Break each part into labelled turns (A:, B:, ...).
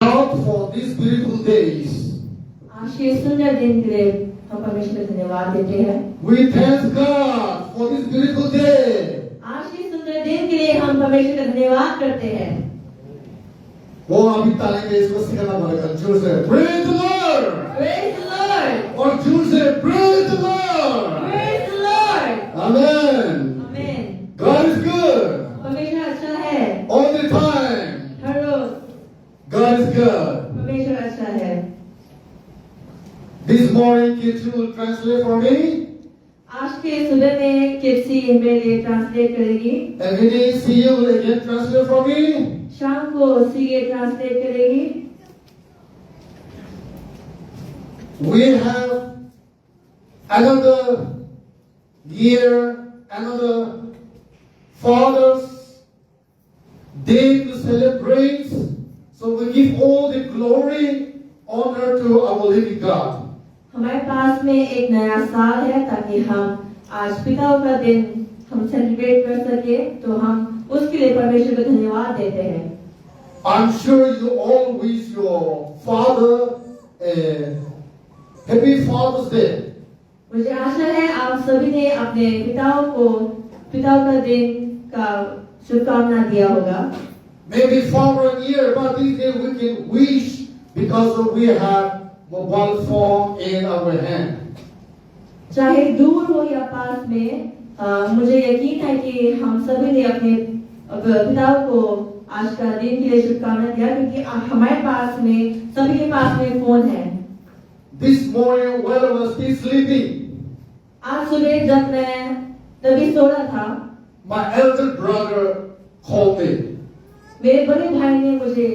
A: God for these beautiful days.
B: आज के सुंदर दिन के लिए हम परमेश्वर को धन्यवाद देते हैं।
A: We thank God for this beautiful day.
B: आज के सुंदर दिन के लिए हम परमेश्वर का धन्यवाद करते हैं।
A: वो अभी ताली में इसको सिखाना पड़ेगा। जोर से Praise the Lord.
B: Praise the Lord.
A: और जोर से Praise the Lord.
B: Praise the Lord.
A: Amen.
B: Amen.
A: God is good.
B: परमेश्वर अच्छा है।
A: All the time.
B: Her rose
A: God is good.
B: परमेश्वर अच्छा है।
A: This morning, kids will translate for me.
B: आज के सुबह में किसी मेरे लिए ट्रांसलेट करेगी।
A: And when they see you will again translate for me.
B: शाम को सीए ट्रांसलेट करेगी।
A: We have another year, another Father's Day to celebrate. So we give all the glory, honor to our living God.
B: हमारे पास में एक नया साल है ताकि हम आज पिताओं का दिन हम सेलिब्रेट कर सके, तो हम उसके लिए परमेश्वर को धन्यवाद देते हैं।
A: I'm sure you all wish your father a happy Father's Day.
B: मुझे आशा है आप सभी ने अपने पिताओं का दिन का शुभकामना दिया होगा।
A: Maybe far from here, but this day we can wish because we have mobile phone in our hand.
B: चाहे दूर हो या पास में, मुझे यकीन है कि हम सभी ने अपने पिताओं को आज का दिन के लिए शुभकामना दिया, क्योंकि हमारे पास में सभी के पास में फोन है।
A: This morning while I was still sleeping,
B: आज सुबह जब मैं तभी सो रहा था,
A: my elder brother called me.
B: मेरे बड़े भाई ने मुझे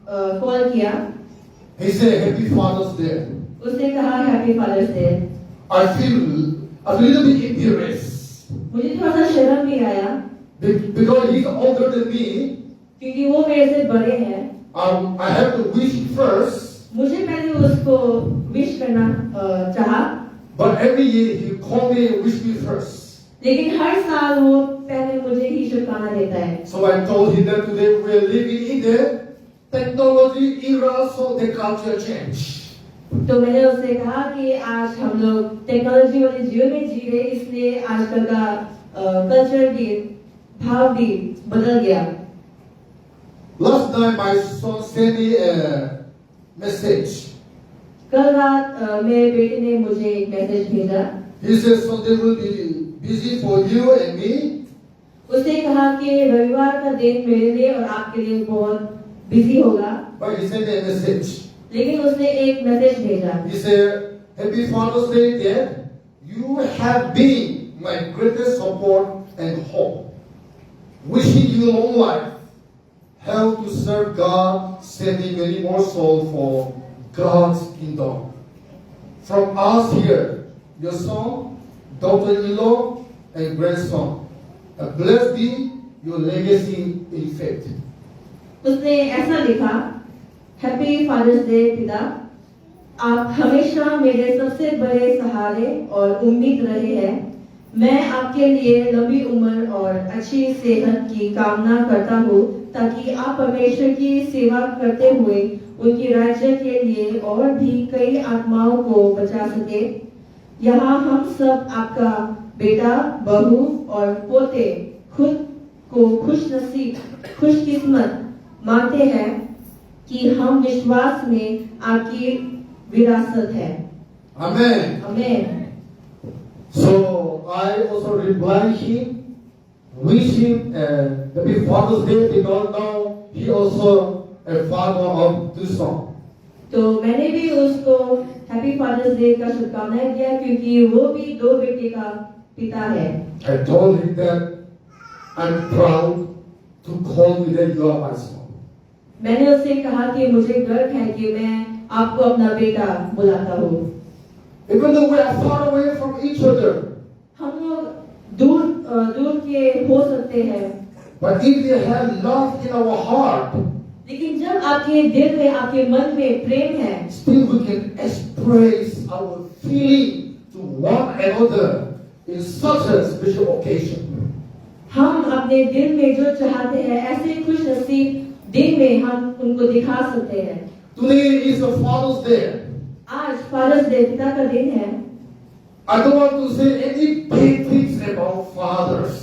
B: कॉल किया।
A: He said, Happy Father's Day.
B: उसने कहा happy father's day.
A: I feel a little bit embarrassed
B: मुझे थोड़ा सा शर्म भी आया,
A: because he's older than me.
B: क्योंकि वो मेरे से बड़े हैं।
A: I have to wish first.
B: मुझे पहले उसको विश करना चाहा,
A: But every year he call me and wish me first.
B: लेकिन हर साल वो पहले मुझे ही शुभकामना देता है।
A: So I told him that today we are living in the technology era, so the culture change.
B: तो मैंने उससे कहा कि आज हम लोग टेक्नोलॉजी वाले जीवन में जी रहे, इसलिए आजकल का कल्चर भी, भाव भी बदल गया।
A: Last night my son sent me a message.
B: कल रात मेरे बेटे ने मुझे एक मैसेज भेजा।
A: He said Sunday will be busy for you and me.
B: उसने कहा कि रविवार का दिन मेरे लिए और आपके लिए बहुत बिजी होगा।
A: But he sent me a message.
B: लेकिन उसने एक मैसेज भेजा।
A: He said, Happy Father's Day, Dad. You have been my greatest support and hope. Wishing you long life, help to serve God, sending many more souls for God's kingdom. From us here, your son, daughter-in-law, and grandson, blessed be your legacy in faith.
B: उसने ऐसा लिखा, happy father's day पिता, आप हमेशा मेरे सबसे बड़े सहारे और उम्मीद रहे हैं। मैं आपके लिए लंबी उम्र और अच्छी सेहत की कामना करता हूँ, ताकि आप परमेश्वर की सेवा करते हुए उनकी राज्य के लिए और भी कई आत्माओं को बचा सके। यहाँ हम सब आपका बेटा, बहू और पोते खुद को खुशकिस्मत मानते हैं कि हम विश्वास में आपकी विरासत है।
A: Amen.
B: आमीन।
A: So I also reply him, wish him a happy Father's Day because now he also a father of two sons.
B: तो मैंने भी उसको हैप्पी फादर्स डे का शुभकामनाएं दिया, क्योंकि वो भी दो बेटे का पिता है।
A: I told him that I'm proud to call you that you are my son.
B: मैंने उससे कहा कि मुझे गर्व है कि मैं आपको अपना बेटा बुलाता हूँ।
A: Even though we are far away from each other,
B: हम लोग दूर के हो सकते हैं,
A: but if we have love in our heart,
B: लेकिन जब आपके दिल में, आपके मन में प्रेम है,
A: still we can express our feeling to one another in such a special occasion.
B: हम अपने दिल में जो चाहते हैं ऐसे खुश नसीब दिन में हम उनको दिखा सकते हैं।
A: Today is a Father's Day.
B: आज फादर्स डे पिता का दिन है।
A: I don't want to say any bad things about fathers.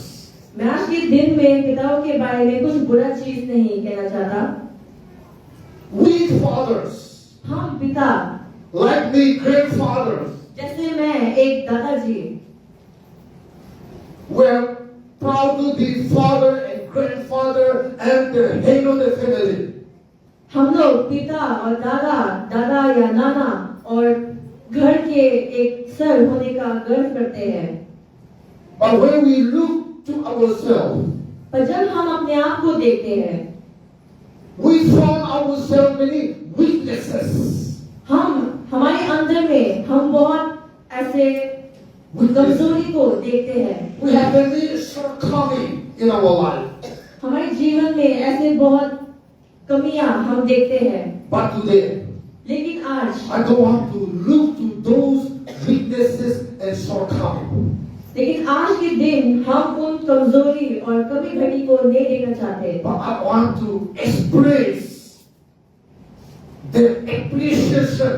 B: मैं आज के दिन में पिताओं के बारे में कुछ बुरा चीज नहीं कहना चाहता।
A: We fathers,
B: हम पिता,
A: like me, grandfathers,
B: जैसे मैं एक दादाजी,
A: were proud to be father and grandfather and the head of the family.
B: हम लोग पिता और दादा, दादा या नाना और घर के एक सर होने का गर्व करते हैं।
A: But when we look to ourselves,
B: पर जब हम अपने आप को देखते हैं,
A: we found ourselves many weaknesses.
B: हमारे अंदर में हम बहुत ऐसे कमजोरी को देखते हैं।
A: We have many shortcomings in our life.
B: हमारे जीवन में ऐसे बहुत कमियां हम देखते हैं।
A: But today,
B: लेकिन आज
A: I don't want to look to those weaknesses and shortcomings.
B: लेकिन आज के दिन हम उन कमजोरी और कमी घटी को नहीं देखना चाहते।
A: But I want to express the appreciation,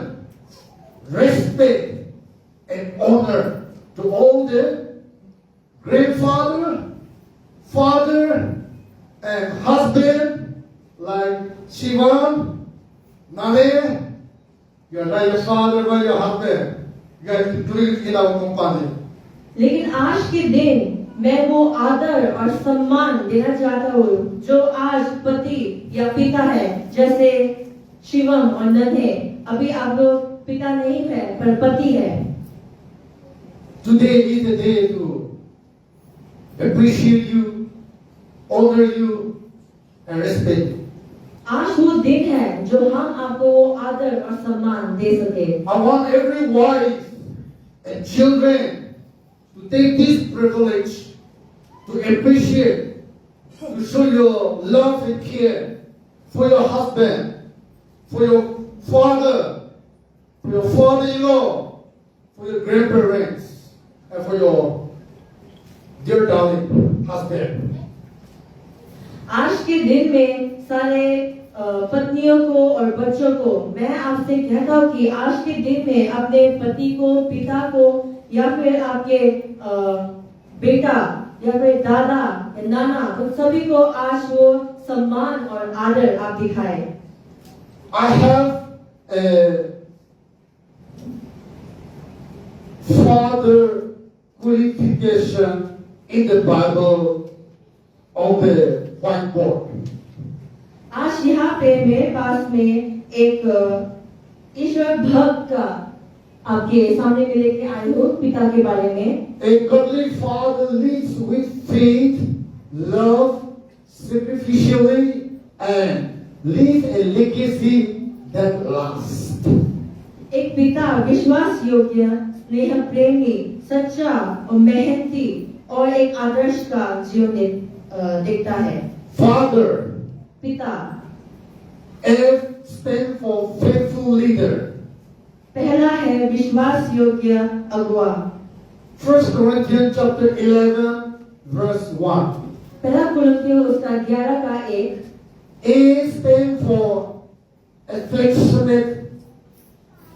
A: respect, and honor to all the grandfather, father, and husband like Shivan, Nane. You are not your father but your husband. You are included in our company.
B: लेकिन आज के दिन मैं वो आदर और सम्मान देना चाहता हूँ जो आज पति या पिता है, जैसे शिवम और नन्हे। अभी आप लोग पिता नहीं है पर पति है।
A: Today is the day to appreciate you, honor you, and respect you.
B: आज वो दिन है जो हम आपको आदर और सम्मान दे सके।
A: I want every wife and children to take this privilege to appreciate, to show your love and care for your husband, for your father, for your father-in-law, for your grandparents, and for your dear darling husband.
B: आज के दिन में सारे पत्नियों को और बच्चों को मैं आपसे कहता हूँ कि आज के दिन में अपने पति को, पिता को या फिर आपके बेटा या फिर दादा या नाना, उन सभी को आज वो सम्मान और आदर आप दिखाएं।
A: I have a father qualification in the Bible on the whiteboard.
B: आज यहाँ पे मेरे पास में एक ईश्वर भक्त का आपके सामने में लेके आई हूँ पिता के बारे में।
A: A godly father lives with faith, love, sacrificially, and leave a legacy that lasts.
B: एक पिता विश्वास योग्य, स्नेह प्रेमी, सच्चा और मेहनती और एक आदर्श का जीवन देखता है।
A: Father,
B: पिता।
A: F stands for faithful leader.
B: पहला है विश्वास योग्य अगुआ।
A: 1 Corinthians chapter 11 verse 1.
B: पहला कुरिन्थियों उसका 11 का 1।
A: A stands for affectionate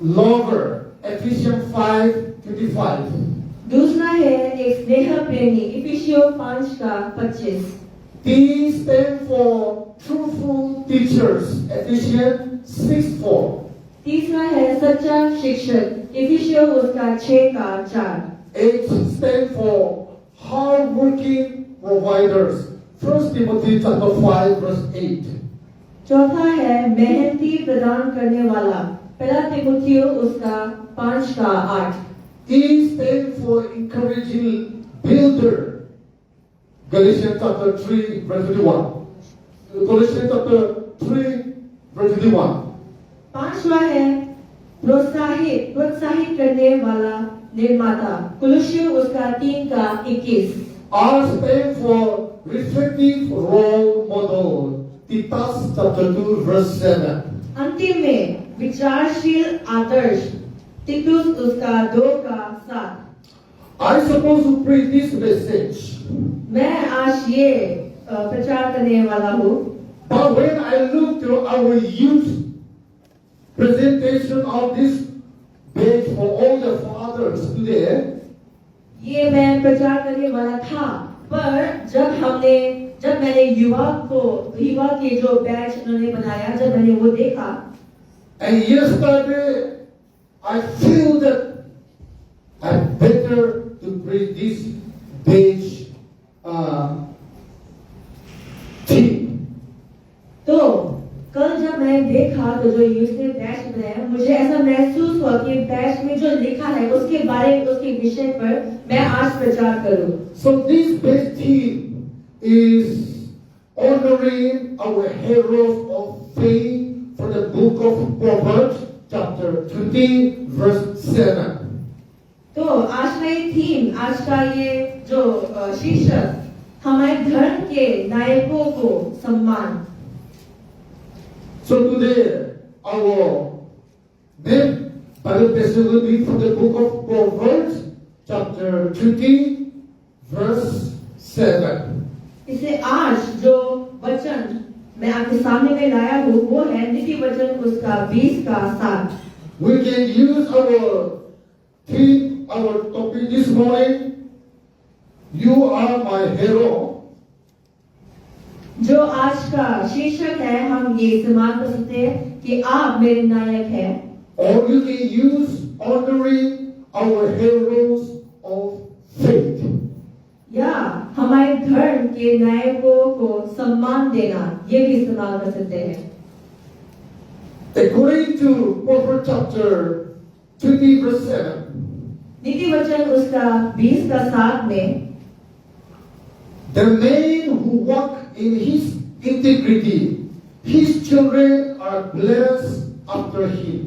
A: lover. Ephesians 5:25.
B: दूसरा है एक स्नेह प्रेमी। इफिसियों 5 का 25।
A: T stands for truthful teachers. Ephesians 6:4.
B: तीसरा है सच्चा शिक्षक। इफिसियों उसका 6 का 4।
A: H stands for hard-working providers. 1 Timothy chapter 5 verse 8.
B: चौथा है मेहनती प्रदान करने वाला। पहला तिमुथियों उसका 5 का 8।
A: E stands for encouraging builder. Galatians chapter 3 verse 21. Galatians chapter 3 verse 21.
B: पांचवा है प्रोत्साहित करने वाला निर्माता। कुलुसियों उसका 3 का 21।
A: R stands for reflective role model. Titus chapter 2 verse 7.
B: अंतिम में विचारशील आदर्श। तितुस उसका 2 का 7।
A: I suppose to preach this message
B: मैं आज ये प्रचार करने वाला हूँ।
A: But when I look to our youth presentation of this page for all the fathers today,
B: ये मैं प्रचार करने वाला था, पर जब मैंने युवा के जो बैच उन्होंने बनाया, जब मैंने वो देखा,
A: and yesterday I feel that I better to bring this page team.
B: तो कल जब मैंने देखा तो जो यूथ ने बैच बनाया, मुझे ऐसा महसूस हुआ कि बैच में जो लिखा है उसके बारे में, उसके विषय पर मैं आज प्रचार करूं।
A: So this page team is honoring our heroes of faith for the book of Proverbs chapter 20 verse 7.
B: तो आज का ये थीम, आज का ये जो शीर्षक, हमारे धर्म के नायकों को सम्मान।
A: So today our main Bible passage will be from the book of Proverbs chapter 20 verse 7.
B: इसे आज जो वचन मैं आपके सामने में लाया हूँ वो है नीति वचन उसका 20 का 7।
A: We can use our theme, our topic this morning. You are my hero.
B: जो आज का शीर्षक है, हम ये इस्तेमाल कर सकते हैं कि आप मेरे नायक हैं,
A: Or you can use honoring our heroes of faith.
B: या हमारे धर्म के नायकों को सम्मान देना, ये भी इस्तेमाल कर सकते हैं।
A: According to Proverbs chapter 20 verse 7,
B: नीति वचन उसका 20 का 7 में,
A: the man who walk in his integrity, his children are blessed after him.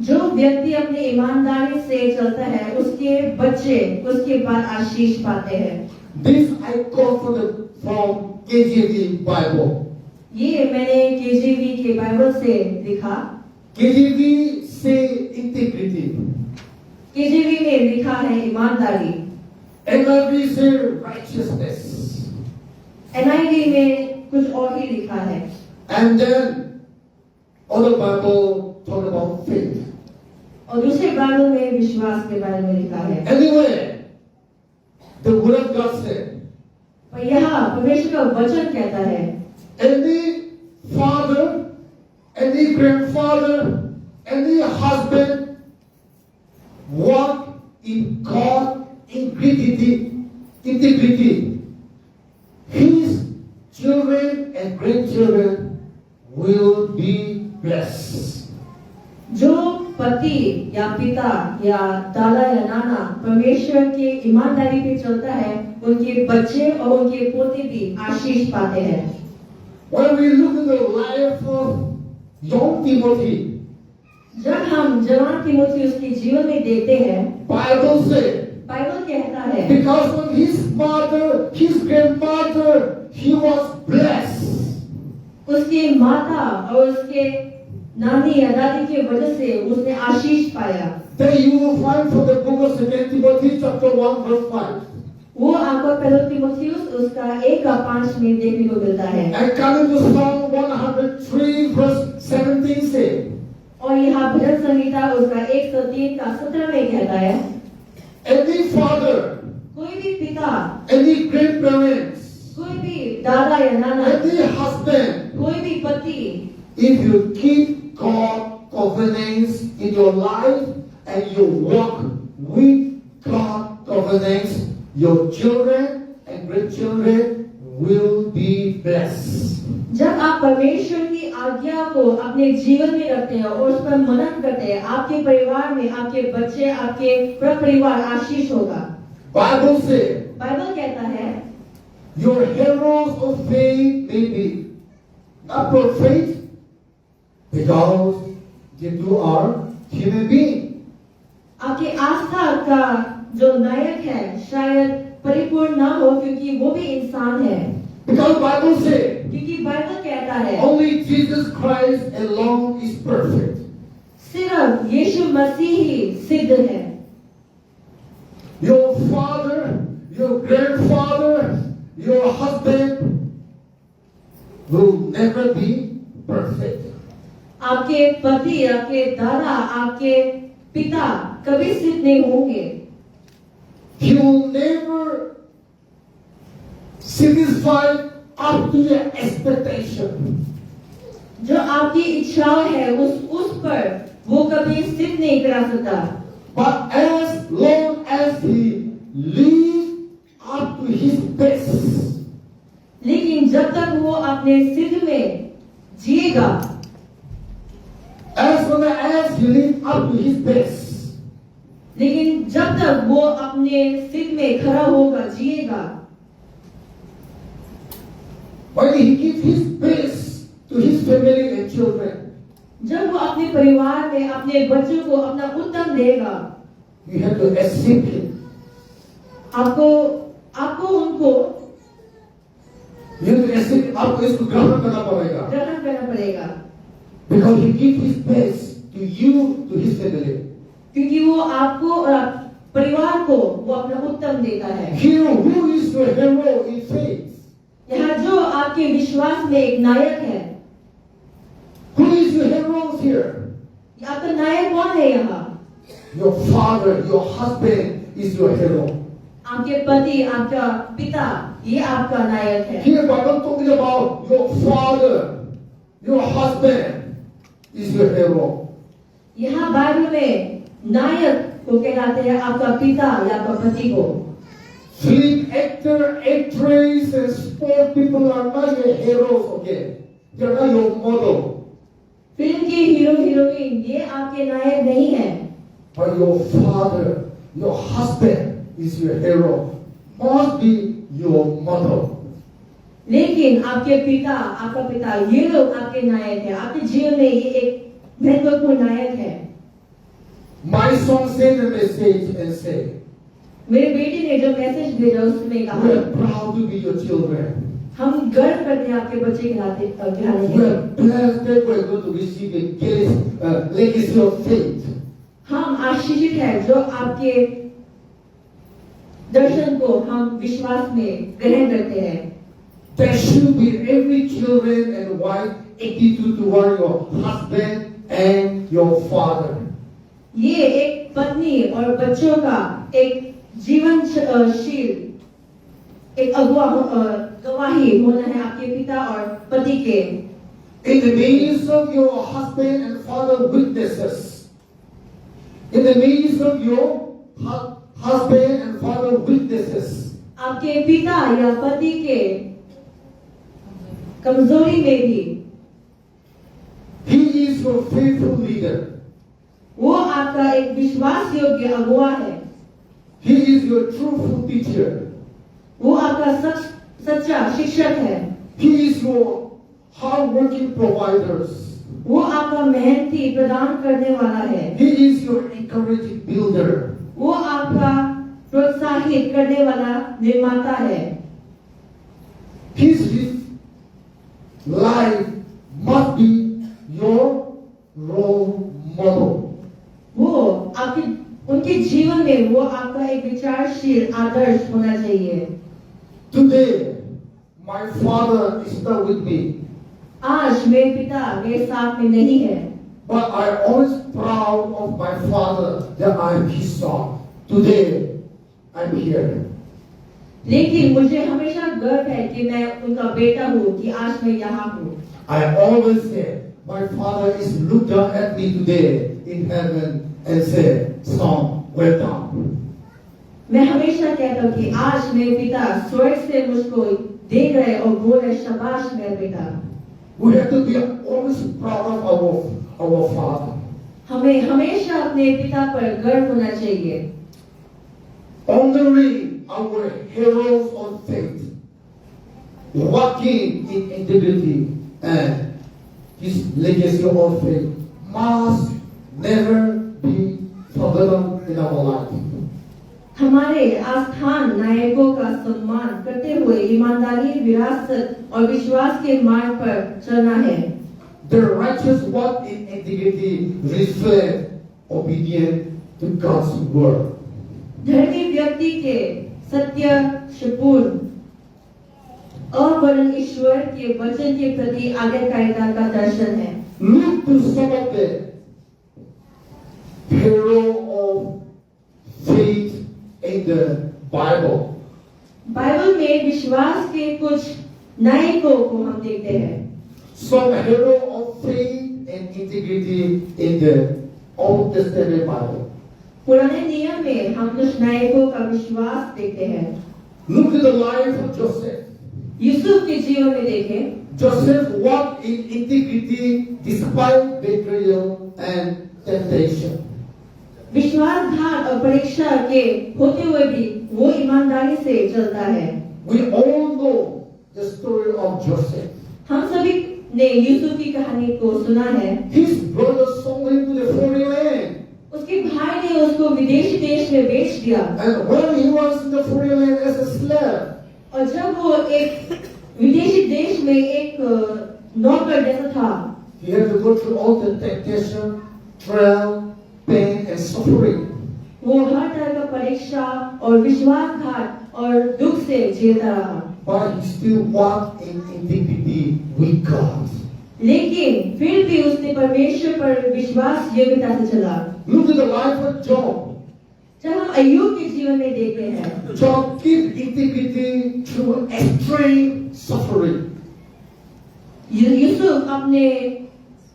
B: जो व्यक्ति अपनी ईमानदारी से चलता है, उसके बच्चे उसके बाद आशीष पाते हैं।
A: This I quote from KJV Bible.
B: ये मैंने केजीवी के बाइबल से लिखा।
A: KJV say integrity.
B: केजीवी में लिखा है ईमानदारी।
A: NIV say righteousness.
B: NIV में कुछ और ही लिखा है।
A: And then other Bible talk about faith.
B: और दूसरे बाइबल में विश्वास के बारे में लिखा है।
A: Anyway, the word of God said,
B: पर यहाँ परमेश्वर का वचन कहता है,
A: any father, any grandfather, any husband walk in God integrity, his children and grandchildren will be blessed.
B: जो पति या पिता या दादा या नाना परमेश्वर के ईमानदारी पे चलता है, उनके बच्चे और उनके पोते भी आशीष पाते हैं।
A: When we look at the life of young Timothy,
B: जब हम जवान तीमुथियुस के जीवन में देखते हैं,
A: Bible says,
B: बाइबल कहता है,
A: because of his mother, his grandmother, he was blessed.
B: उसकी माता और उसके नानी या दादी की वजह से उसने आशीष पाया।
A: Then you will find from the book of 2 Timothy chapter 1 verse 5.
B: वो आपको पहला तीमुथियुस उसका 1:5 में देखने को मिलता है।
A: And coming to Psalm 103 verse 17 say,
B: और यहाँ भजन संहिता उसका 103 का 17 में कहता है,
A: any father,
B: कोई भी पिता,
A: any grandparents,
B: कोई भी दादा या नाना,
A: any husband,
B: कोई भी पति,
A: if you keep God covenants in your life and you walk with God covenants, your children and grandchildren will be blessed.
B: जब आप परमेश्वर की आज्ञा को अपने जीवन में रखते हैं और उस पर मनन करते हैं, आपके परिवार में आपके बच्चे, आपके पूरा परिवार आशीष होगा।
A: Bible say,
B: बाइबल कहता है,
A: your heroes of faith may be not perfect because they two are human beings.
B: आपके आस्था का जो नायक है शायद परिपूर्ण ना हो क्योंकि वो भी इंसान है।
A: Because Bible say,
B: क्योंकि बाइबल कहता है,
A: only Jesus Christ alone is perfect.
B: सिर्फ यीशु मसीह ही सिद्ध है।
A: Your father, your grandfather, your husband, will never be perfect.
B: आपके पति, आपके दादा, आपके पिता कभी सिद्ध नहीं होंगे।
A: He will never satisfy up to your expectation.
B: जो आपकी इच्छाएं है उस पर वो कभी सिद्ध नहीं करा सकता।
A: But as long as he lives up to his best,
B: लेकिन जब तक वो अपने सिद्ध में जिएगा,
A: as long as he lives up to his best,
B: लेकिन जब तक वो अपने सिद्ध में खड़ा होगा, जिएगा,
A: when he gives his best to his family and children,
B: जब वो अपने परिवार में अपने बच्चों को अपना उत्तम देगा,
A: you have to accept him.
B: आपको उनको
A: You have to accept him. आपको इसको ग्रहण करना पड़ेगा.
B: ग्रहण करना पड़ेगा,
A: Because he gives his best to you, to his family.
B: क्योंकि वो आपको और परिवार को वो अपना उत्तम देता है।
A: Here, who is your hero in faith?
B: यहाँ जो आपके विश्वास में एक नायक है,
A: Who is your hero here?
B: आपका नायक कौन है यहाँ?
A: Your father, your husband is your hero.
B: आपके पति, आपका पिता, ये आपका नायक है।
A: Here, Bible talking about your father, your husband is your hero.
B: यहाँ बाइबल में नायक को कहलाते हैं आपका पिता या आपका पति को।
A: Film actor, actress, and sport people are not your heroes, okay? They are not your model.
B: Film के हीरो हीरोइन ये आपके नायक नहीं है,
A: But your father, your husband is your hero. Must be your model.
B: लेकिन आपके पिता, आपका पिता, ये लोग आपके नायक है। आपके जीवन में ये एक महत्वपूर्ण नायक है।
A: My son sent a message and said,
B: मेरे बेटे ने जो मैसेज भेजा उसमें
A: we
B: कहा,
A: are proud to be your children.
B: हम गर्व करते हैं आपके बच्चे कहलाने
A: We
B: के।
A: are blessed that we are going to receive a legacy of faith.
B: हम आशीषित हैं जो आपके दर्शन को हम विश्वास में ग्रहण करते हैं।
A: There should be every children and wife attitude toward your husband and your father.
B: ये एक पत्नी और बच्चों का एक जीवनशील एक गवाही होना है आपके पिता और पति के।
A: In the midst of your husband and father witnesses, in the midst of your husband and father witnesses,
B: आपके पिता या पति के कमजोरी में भी
A: he is your faithful leader.
B: वो आपका एक विश्वास योग्य अगुवा है।
A: He is your truthful teacher.
B: वो आपका सच्चा शिक्षक है।
A: He is your hard-working providers.
B: वो आपका मेहनती प्रदान करने वाला है।
A: He is your encouraging builder.
B: वो आपका प्रोत्साहित करने वाला निर्माता है।
A: His life must be your role model.
B: वो आपके उनके जीवन में वो आपका एक विचारशील आदर्श होना चाहिए।
A: Today, my father is not with me,
B: आज मेरे पिता मेरे साथ में नहीं है,
A: but I am always proud of my father that I am his son. Today, I am here.
B: लेकिन मुझे हमेशा गर्व है कि मैं उनका बेटा हूँ, कि आज मैं यहाँ हूँ।
A: I always say, my father is look down at me today in heaven and say, son, welcome.
B: मैं हमेशा कहता हूँ कि आज मेरे पिता स्वर्ग से मुझको देख रहे और बोल रहे, शाबाश मेरा बेटा।
A: We have to be always proud of our father.
B: हमें हमेशा अपने पिता पर गर्व होना चाहिए।
A: Honoring our heroes of faith, walking in integrity and his legacy of faith must never be forgotten in our life.
B: हमारे आस्थान नायकों का सम्मान करते हुए ईमानदारी, विरासत और विश्वास के मार्ग पर चलना है।
A: The righteous walk in integrity reflect obedience to God's word.
B: धर्मी व्यक्ति के सत्य, अवर्ण ईश्वर के वचन के प्रति आज्ञाकारिता का दर्शन है।
A: Look to some of the hero of faith in the Bible.
B: Bible में विश्वास के कुछ नायकों को हम देखते हैं।
A: Some hero of faith and integrity in the Old Testament Bible.
B: पुराने नियम में हम कुछ नायकों का विश्वास देखते हैं।
A: Look at the life of Joseph.
B: Yusuf के जीवन में देखें।
A: Joseph walked in integrity despite betrayal and temptation.
B: विश्वासघात और परीक्षा के होते हुए भी वो ईमानदारी से चलता है।
A: We all know the story of Joseph.
B: हम सभी ने यूसुफ की कहानी को सुना है।
A: His brothers sold him to the foreign land.
B: उसके भाई ने उसको विदेशी देश में बेच दिया।
A: And when he was in the foreign land as a slave,
B: और जब वो एक विदेशी देश में एक नौकर जैसा था,
A: he had to go through all the temptation, trial, pain and suffering.
B: वो हर तरह का परीक्षा और विश्वासघात और दुख से झेलता रहा।
A: But he still walked in integrity with God.
B: लेकिन फिर भी उसने परमेश्वर पर विश्वास योग्यता से चला।
A: Look at the life of Job.
B: जब हम अय्यूब के जीवन में देखते हैं,
A: Job kept integrity through extreme suffering.
B: Yusuf अपने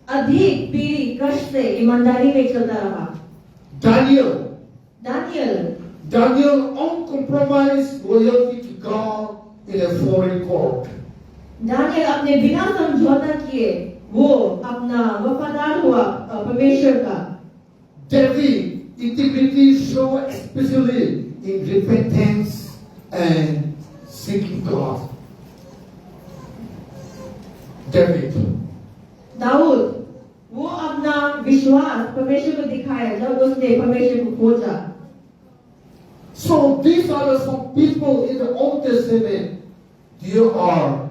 B: अधिक पीड़ी कष्ट से ईमानदारी में चलता रहा।
A: Daniel uncompromised loyalty to God in a foreign court.
B: Daniel अपने बिना समझौता किए वो अपना वफादार हुआ परमेश्वर का।
A: David integrity show especially in repentance and seeking God.
B: Dawood वो अपना विश्वास परमेश्वर को दिखाया जब उसने परमेश्वर को खोजा।
A: So these are some people in the Old Testament. You are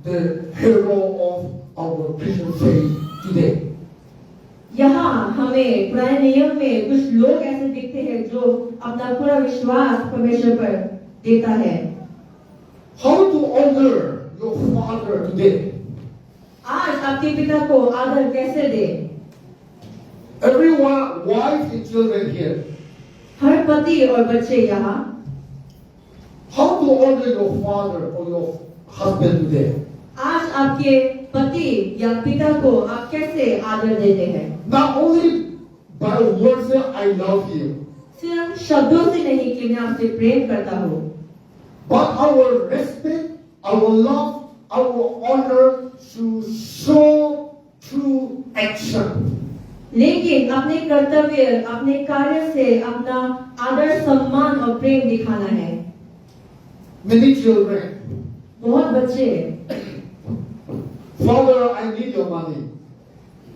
A: the hero of our Christian faith today.
B: यहाँ हमें पुराने नियम में कुछ लोग ऐसे दिखते हैं जो अपना पूरा विश्वास परमेश्वर पर देता है।
A: How to honor your father today?
B: आज आपके पिता को आदर कैसे दे?
A: Everyone, wife and children here.
B: हर पति और बच्चे यहाँ।
A: How to honor your father or your husband today?
B: आज आपके पति या पिता को आप कैसे आदर देते हैं?
A: Not only by words that I love you,
B: सिर्फ शब्दों से नहीं कि मैं आपसे प्रेम करता हूँ,
A: but our respect, our love, our honor should show through action.
B: लेकिन अपने कर्तव्य, अपने कार्य से अपना आदर, सम्मान और प्रेम दिखाना है।
A: Many children,
B: बहुत बच्चे,
A: Father, I need your money,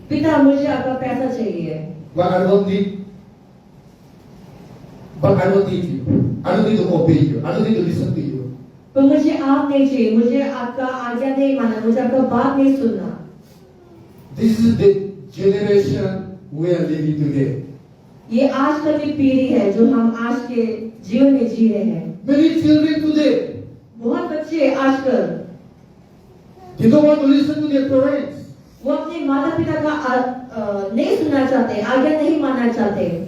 B: पिता मुझे आपका पैसा चाहिए,
A: but I don't need you. I don't need to obey you. I don't need to listen to you.
B: तो मुझे आप नहीं चाहिए, मुझे आपका आज्ञा नहीं मानना, मुझे आपका बात नहीं सुनना।
A: This is the generation we are living today.
B: ये आजकल की पीढ़ी है जो हम आज के जीवन में जी रहे हैं।
A: Many children today,
B: बहुत बच्चे आजकल
A: they don't want to listen to their parents.
B: वो अपने माता पिता का नहीं सुनना चाहते, आज्ञा नहीं मानना चाहते।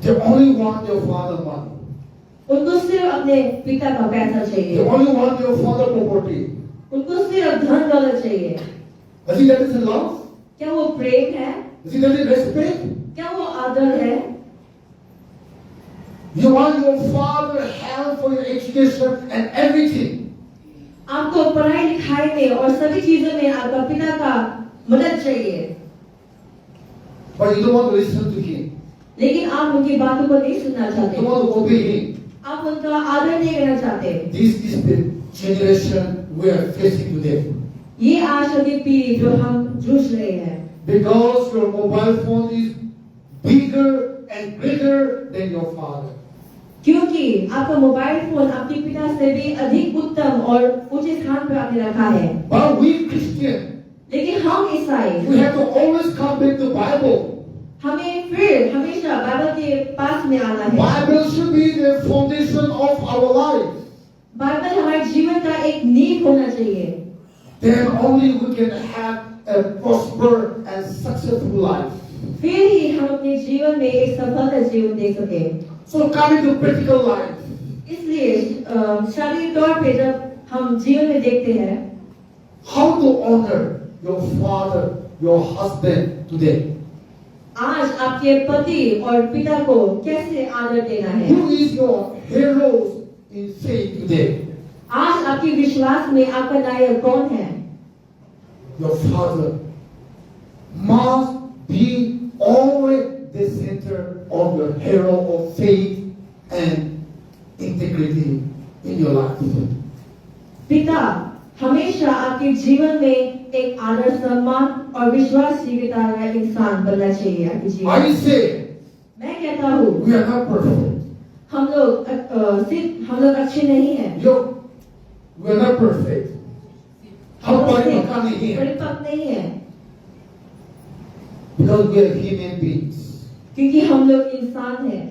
A: They only want their father money.
B: उनको सिर्फ अपने पिता का पैसा
A: They
B: चाहिए,
A: only want their father property.
B: उनको सिर्फ धन दौलत चाहिए।
A: Is it that is love?
B: क्या वो प्रेम है?
A: Is it that is respect?
B: क्या वो आदर है?
A: You want your father help for your education and everything.
B: आपको पढ़ाई लिखाई में और सभी चीजों में आपका पिता का मदद चाहिए,
A: But you don't want to listen to him.
B: लेकिन आप उनकी बातों को नहीं सुनना
A: You
B: चाहते,
A: don't want to obey him.
B: आप उनका आदर नहीं करना चाहते।
A: This is the generation we are facing today.
B: ये आज की पीढ़ी जो हम जूझ रहे हैं,
A: Because your mobile phone is bigger and greater than your father.
B: क्योंकि आपका मोबाइल फोन आपके पिता से भी अधिक उत्तम और ऊंचे स्थान पर आपने रखा है।
A: But we Christian,
B: लेकिन हम ईसाई,
A: we have to always come back to Bible.
B: हमें फिर हमेशा बाइबल के पास में आना है।
A: Bible should be the foundation of our life.
B: Bible हमारे जीवन का एक नींव होना चाहिए।
A: Then only we can have a prosper and successful life.
B: फिर ही हम अपने जीवन में एक सफल जीवन दे सके।
A: So coming to practical life,
B: इसलिए शारीरिक तौर पे जब हम जीवन में देखते हैं
A: how to honor your father, your husband today.
B: आज आपके पति और पिता को कैसे आदर देना है।
A: Who is your heroes in faith today?
B: आज आपके विश्वास में आपका नायक कौन है।
A: Your father must be always the center of your hero of faith and integrity in your life.
B: पिता हमेशा आपके जीवन में एक आदर सम्मान और विश्वास योग्यता वाला इंसान बनना चाहिए आपके जीवन
A: I
B: में।
A: say
B: मैं कहता हूँ
A: we are not perfect.
B: हम लोग अच्छे नहीं हैं।
A: We are not perfect. हम परिपक्व नहीं हैं
B: परिपक्व नहीं है
A: because we are human beings.
B: क्योंकि हम लोग इंसान हैं।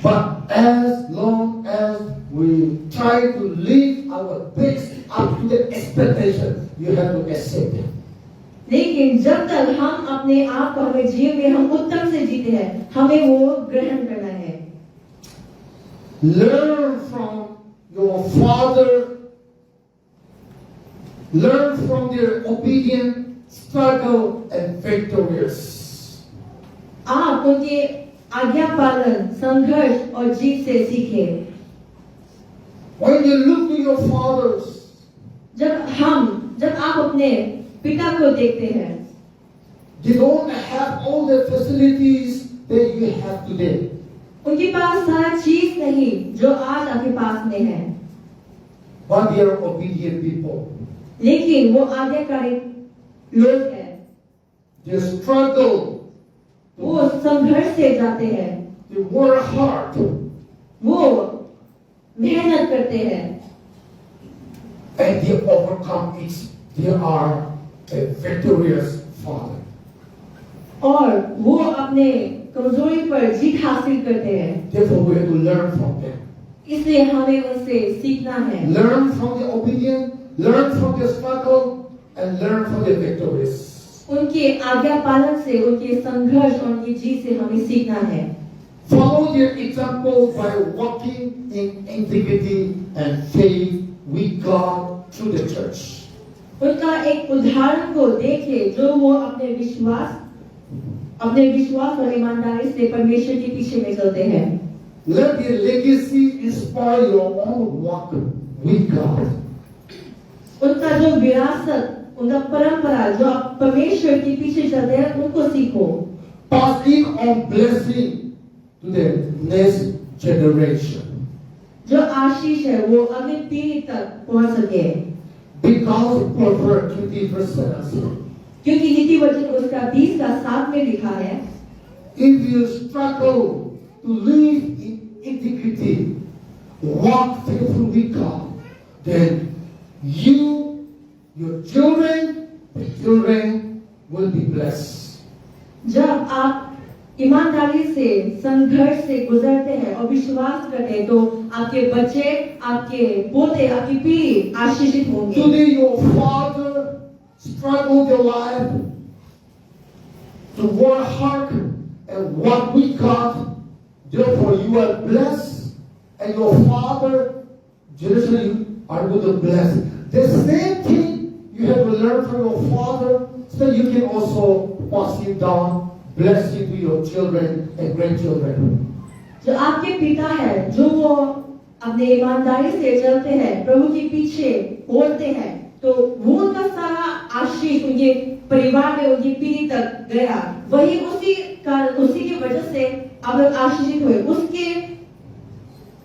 A: But as long as we try to live our best up to the expectation, you have to accept it.
B: लेकिन जब तक हम अपने आप को हमें जीवन में हम उत्तम से जीते हैं हमें वो ग्रहण करना है।
A: Learn from your father. Learn from their obedient struggle and victorious.
B: आप उनके आज्ञा पालन संघर्ष और जीत से सीखें।
A: When you look to your fathers,
B: जब आप अपने पिता को देखते हैं
A: they don't have all the facilities that you have today.
B: उनके पास सारा चीज नहीं जो आज आपके पास में है
A: But they are obedient people.
B: लेकिन वो आज्ञाकारी लोग हैं।
A: They struggle.
B: वो संघर्ष से जाते हैं।
A: They work hard.
B: वो मेहनत करते हैं
A: And they overcome it. They are a victorious father.
B: और वो अपने कमजोरी पर जीत हासिल करते हैं।
A: Therefore, we have to learn from them.
B: इसलिए हमें उनसे सीखना है।
A: Learn from the obedient, learn from the struggle, and learn from the victorious.
B: उनके आज्ञा पालन से उनके संघर्ष और उनकी जीत से हमें सीखना है।
A: Follow their example by walking in integrity and faith with God through the church.
B: उनका एक उदाहरण को देखे जो वो अपने विश्वास और ईमानदारी से परमेश्वर के पीछे में चलते हैं।
A: Let their legacy inspire your own walk with God.
B: उनका जो विरासत उनका परंपरा जो आप परमेश्वर के पीछे चलते हैं उनको सीखो।
A: Passing on blessing to the next generation.
B: जो आशीष है वो अगली पीढ़ी तक पहुंच सके।
A: Because Proverbs 20:7.
B: क्योंकि नीति वचन उसका 20:7 में लिखा है
A: If you struggle to live in integrity, walk faithfully with God, then you, your children, the children will be blessed.
B: जब आप ईमानदारी से संघर्ष से गुजरते हैं और विश्वास करते हैं तो आपके बच्चे आपके पोते आपकी पीढ़ी आशीषित होंगे।
A: Today your father struggled your life to work hard and walk with God. Therefore you are blessed and your father generation are going to bless. The same thing you have to learn from your father so you can also pass it down, bless it to your children and grandchildren.
B: जो आपके पिता है जो वो अपने ईमानदारी से चलते हैं प्रभु के पीछे बोलते हैं तो वो उनका सारा आशीष उनके परिवार में उनकी पीढ़ी तक गया। वही उसी की वजह से आप लोग आशीषित हुए।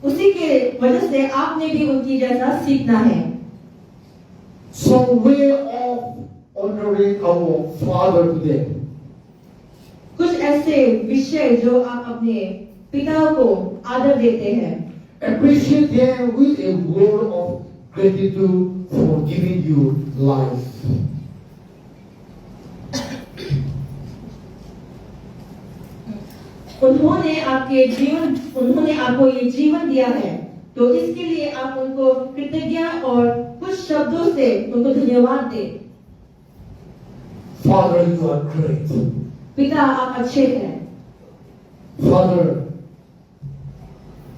B: उसी के वजह से आपने भी उनकी जैसा सीखना है।
A: Some way of honoring our father today.
B: कुछ ऐसे विषय जो आप अपने पिता को आदर देते हैं।
A: Appreciate them with a word of gratitude for giving you life.
B: उन्होंने आपको ये जीवन दिया है तो इसके लिए आप उनको कृतज्ञ और कुछ शब्दों से उनको धन्यवाद दें।
A: Father, you are great.
B: पिता आप अच्छे हैं।
A: Father,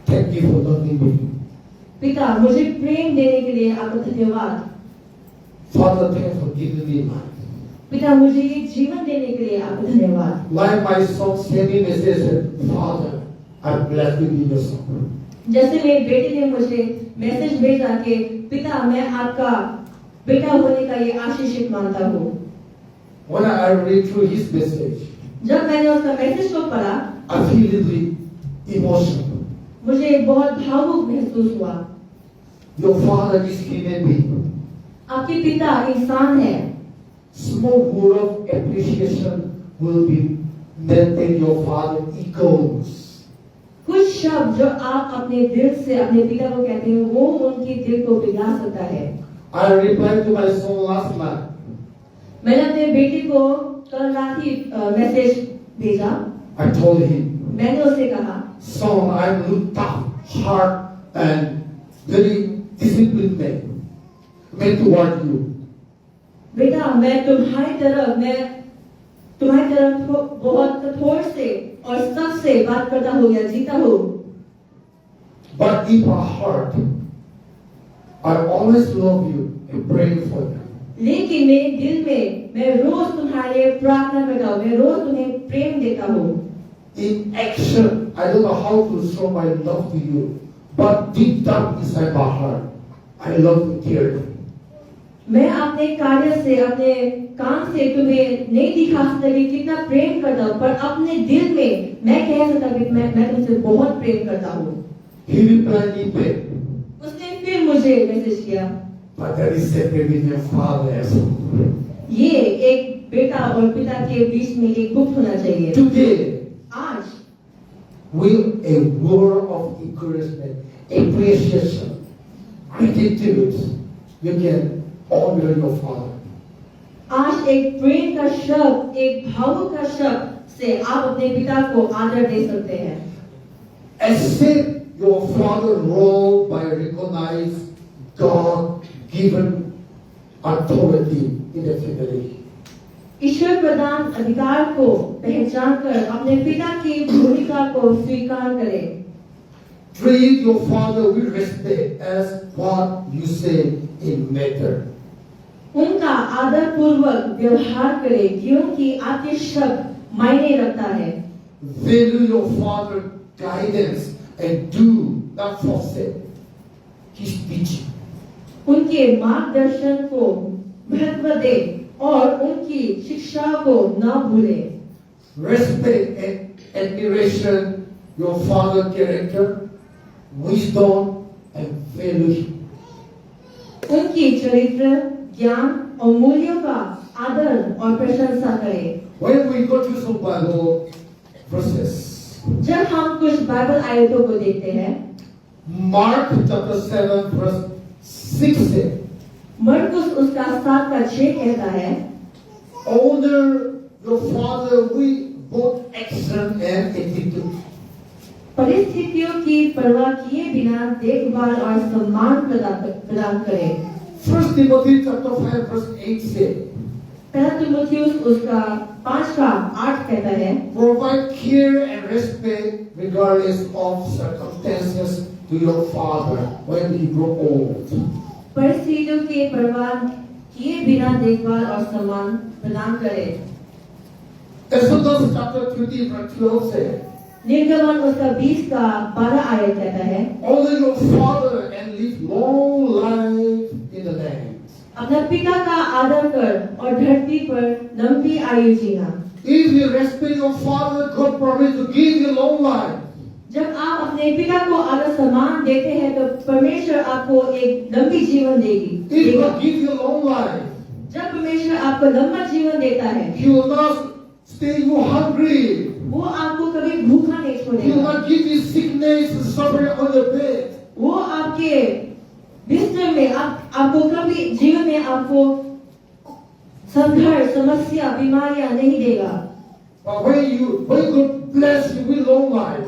A: thank you for loving me.
B: पिता मुझे प्रेम देने के लिए आपका धन्यवाद।
A: Father, thank you for giving me life.
B: पिता मुझे ये जीवन देने के लिए आपका धन्यवाद।
A: Like my son sent me message, Father, I'm glad to be your son.
B: जैसे मेरे बेटे ने मुझे मैसेज भेजा कि पिता मैं आपका बेटा होने का ये आशीषित मानता हूँ।
A: When I read through his message,
B: जब मैंने उसका मैसेज को पढ़ा,
A: I feel really emotional.
B: मुझे बहुत भावुक महसूस हुआ।
A: Your father is human being.
B: आपके पिता इंसान है।
A: Small word of appreciation will be maintain your father echoes.
B: कुछ शब्द जो आप अपने दिल से अपने पिता को कहते हैं वो उनके दिल को पिघला सकता है।
A: I replied to my son last night.
B: मैंने अपने बेटे को कल रात ही मैसेज भेजा।
A: I told him,
B: मैंने उसे कहा,
A: son, I'm a tough, hard, and very disciplined man toward you.
B: बेटा मैं तुम्हारी तरफ बहुत कठोर से और सख्त से बात करता हूँ या जीता हूँ।
A: But in my heart, I always love you and pray for you.
B: लेकिन मेरे दिल में मैं रोज तुम्हारे लिए प्रार्थना करता हूँ, मैं रोज तुम्हें प्रेम देता हूँ।
A: In action, I don't know how to show my love to you, but deep down inside my heart, I love you dearly.
B: मैं अपने कार्य से अपने काम से तुम्हें नहीं दिखा सकता कि कितना प्रेम करता हूँ, पर अपने दिल में मैं कह सकता कि मैं तुमसे बहुत प्रेम करता हूँ।
A: He replied me back,
B: उसने फिर मुझे मैसेज किया,
A: but that is separate with your father as well.
B: ये एक बेटा और पिता के बीच में एक गुप्त होना चाहिए।
A: Today,
B: आज
A: with a word of encouragement, appreciation, gratitude, you can honor your father.
B: आज एक प्रेम का शब्द, एक भावुक का शब्द से आप अपने पिता को आदर दे सकते हैं।
A: Accept your father role by recognize God-given authority in the family.
B: ईश्वर प्रदान अधिकार को पहचान कर अपने पिता की भूमिका को स्वीकार करें।
A: Treat your father with respect as what you say in matter.
B: उनका आदर पूर्वक व्यवहार करें क्योंकि आपके शब्द मायने रखता है।
A: Value your father's guidance and do not forsake his teaching.
B: उनके मार्गदर्शन को महत्व दें और उनकी शिक्षा को न भूलें।
A: Respect and admiration your father's character, wisdom and value.
B: उनकी चरित्र, ज्ञान और मूल्यों का आदर और प्रशंसा करें।
A: When we go to some Bible verses,
B: जब हम कुछ बाइबल आयतों को देखते हैं,
A: Mark chapter 7 verse 6 से,
B: मरकुस उसका 7:6 कहता है,
A: honor your father with both action and attitude.
B: परिस्थितियों की परवाह किए बिना देखभाल और सम्मान प्रदान करें।
A: 1 Timothy chapter 5 verse 8 से,
B: पहला तीमुथियुस उसका 5:8 कहता है,
A: provide care and respect regardless of circumstances to your father when he grow old.
B: परिस्थितियों की परवाह किए बिना देखभाल और सम्मान प्रदान करें।
A: Exodus chapter 20 verse 12 से,
B: निर्गमन उसका 20:12 आयत कहता है,
A: honor your father and live long life in the land.
B: अपना पिता का आदर कर और धरती पर लंबी आयु जीना।
A: If you respect your father, God promised to give you long life.
B: जब आप अपने पिता को आदर सम्मान देते हैं तो परमेश्वर आपको एक लंबी जीवन
A: If God give you long life,
B: जब परमेश्वर आपको लंबा जीवन देता है,
A: He will not stay you hungry.
B: वो आपको कभी भूखा नहीं
A: He will
B: छोड़ेगा।
A: not give you sickness and suffering on your bed.
B: वो आपके बिस्तर में आपको कभी जीवन में आपको संघर्ष, समस्या, बीमारियां नहीं देगा।
A: But when God bless you with long life,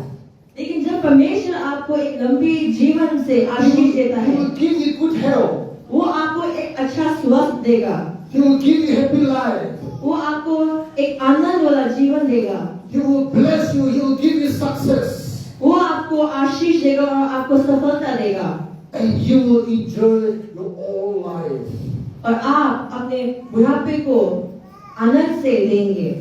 B: लेकिन जब परमेश्वर आपको एक लंबी जीवन से
A: He
B: आशीष देता
A: will, he
B: है,
A: will give you good health.
B: वो आपको एक अच्छा स्वास्थ्य देगा,
A: He will give you happy life.
B: वो आपको एक आनंद वाला जीवन देगा,
A: He will bless you. He will give you success.
B: वो आपको आशीष देगा और आपको सफलता देगा,
A: And you will enjoy your whole life.
B: और आप अपने बुढ़ापे को आनंद से लेंगे।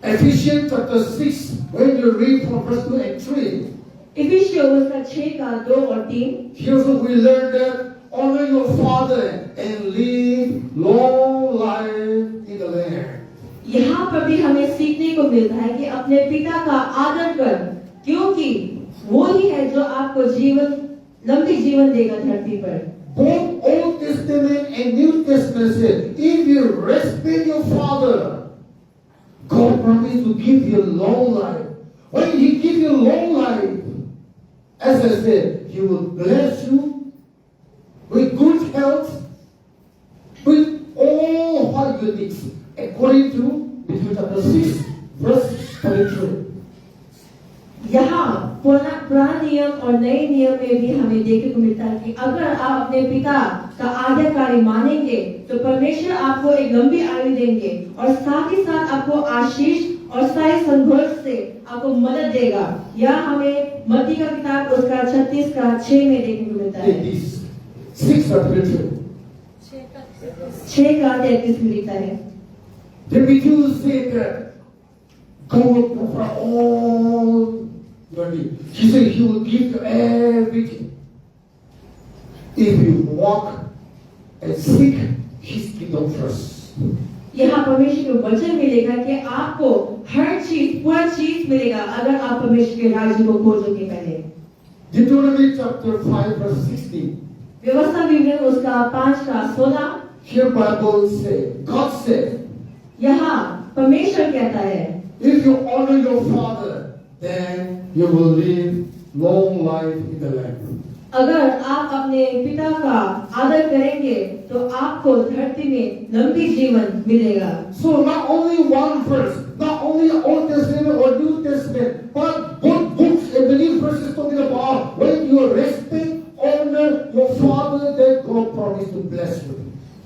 A: Ephesians chapter 6, when you read from verse 2 and 3,
B: इफिसियों उसका 6 का 2 और 3,
A: here we learn that honor your father and live long life in the land.
B: यहाँ पर भी हमें सीखने को मिलता है कि अपने पिता का आदर कर, क्योंकि वो ही है जो आपको लंबी जीवन देगा धरती पर।
A: Both Old Testament and New Testament say, if you respect your father, God promised to give you long life. When He gives you long life, as I said, He will bless you with good health, with all what you need, according to Matthew chapter 6, verse 33.
B: यहाँ पुराना नियम और नए नियम में भी हमें देखने को मिलता है कि अगर आप अपने पिता का आज्ञाकारी मानेंगे तो परमेश्वर आपको एक लंबी आयु देंगे और साथ ही साथ आपको आशीष और सारे संघर्ष से आपको मदद देगा। यह हमें मत्ती का किताब उसका 36 का 6 में देखने को मिलता है।
A: 6 33.
B: 6 का 33 में लिखा है।
A: Then we do say that God will provide all your needs. He said He will give you everything if you walk and seek His kingdom first.
B: यहाँ परमेश्वर के वचन मिलेगा कि आपको हर चीज पूरा चीज मिलेगा अगर आप परमेश्वर के राज्य को खोजोगे पहले।
A: Deuteronomy chapter 5 verse 16.
B: व्यवस्था विवरण उसका 5 का 16।
A: Here Bible say, God said,
B: यहाँ परमेश्वर कहता है,
A: if you honor your father, then you will live long life in the land.
B: अगर आप अपने पिता का आदर करेंगे तो आपको धरती में लंबी जीवन मिलेगा।
A: So not only one verse, not only Old Testament or New Testament, but both books and many verses talking about when you respect, honor your father, then God promised to bless you.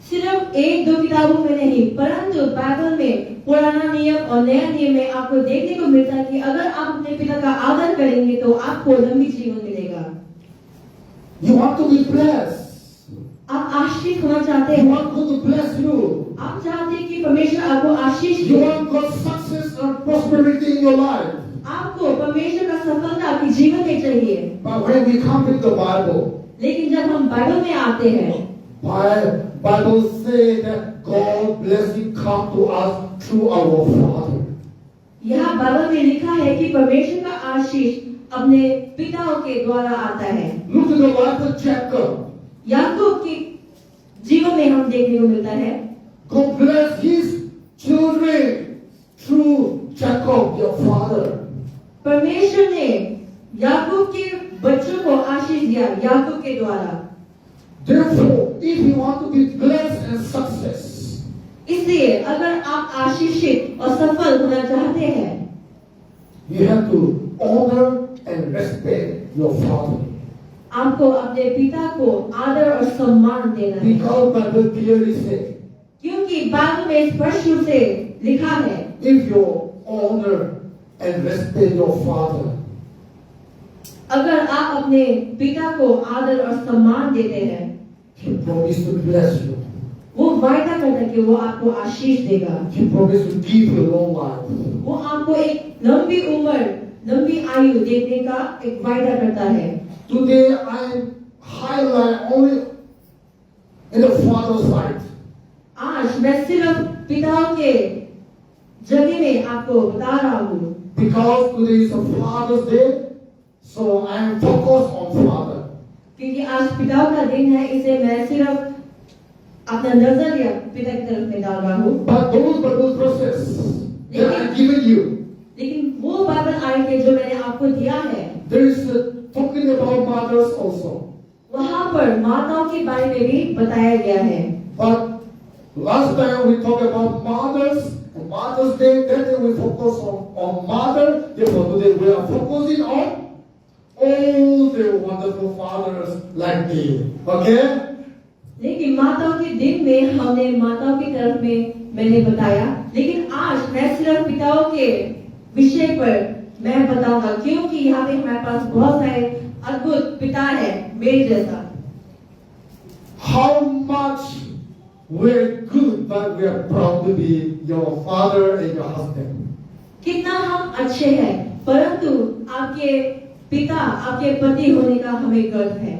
B: सिर्फ 1-2 किताबों में नहीं, परंतु Bible में पुराना नियम और नया नियम में आपको देखने को मिलता है कि अगर आप अपने पिता का आदर करेंगे तो आपको लंबी जीवन मिलेगा।
A: You want to be blessed.
B: आप आशीष होना चाहते
A: You
B: हैं,
A: want God to bless you.
B: आप चाहते हैं कि परमेश्वर आपको आशीष
A: You
B: they,
A: want God's success and prosperity in your life.
B: आपको परमेश्वर का सफलता आपके जीवन में चाहिए।
A: But when we come into the Bible,
B: लेकिन जब हम बाइबल में आते हैं,
A: Bible say that God blessing come to us through our Father.
B: यहाँ बाइबल में लिखा है कि परमेश्वर का आशीष अपने पिताओं के द्वारा आता है।
A: Look at the life of Jacob.
B: याकूब के जीवन में हम देखने को मिलता है,
A: God bless his children through Jacob, their father.
B: परमेश्वर ने याकूब के बच्चों को आशीष दिया याकूब के द्वारा।
A: Therefore, if you want to be blessed and success,
B: इसलिए अगर आप आशीषित और सफल होना चाहते हैं,
A: you have to honor and respect your father.
B: आपको अपने पिता को आदर और सम्मान देना है,
A: Because Bible clearly say,
B: क्योंकि बाइबल में स्पष्ट रूप से लिखा है,
A: if you honor and respect your father,
B: अगर आप अपने पिता को आदर और सम्मान देते हैं,
A: He promised to bless you.
B: वो वायदा करता है कि वो आपको आशीष देगा,
A: He promised to give you long life.
B: वो आपको एक लंबी उम्र लंबी आयु देने का एक वायदा करता है।
A: Today I highlight only in the father's side.
B: आज मैं सिर्फ पिताओं के जगह में आपको बता रहा हूँ,
A: Because today is a Father's Day, so I am focused on Father.
B: क्योंकि आज पिताओं का दिन है, इसे मैं सिर्फ अपना नजरिया पिता की तरफ में डाल रहा हूँ।
A: But those Bible verses that I given you,
B: लेकिन वो बाइबल आयतें जो मैंने आपको दिया है,
A: there is talking about mothers also.
B: वहाँ पर माताओं के बारे में भी बताया गया है।
A: But last time we talked about mothers and Mother's Day, then we focus on mother. Therefore today we are focusing on there were wonderful fathers like me. Okay?
B: लेकिन माताओं के दिन में हमने माताओं की तरफ में मैंने बताया, लेकिन आज मैं सिर्फ पिताओं के विषय पर मैं बताऊंगा, क्योंकि यहाँ पे हमारे पास बहुत सारे अद्भुत पिता है मेरे जैसा।
A: How much we're good, but we are proud to be your father and your husband.
B: कितना हम अच्छे हैं, परंतु आपके पिता, आपके पति होने का हमें गर्व है।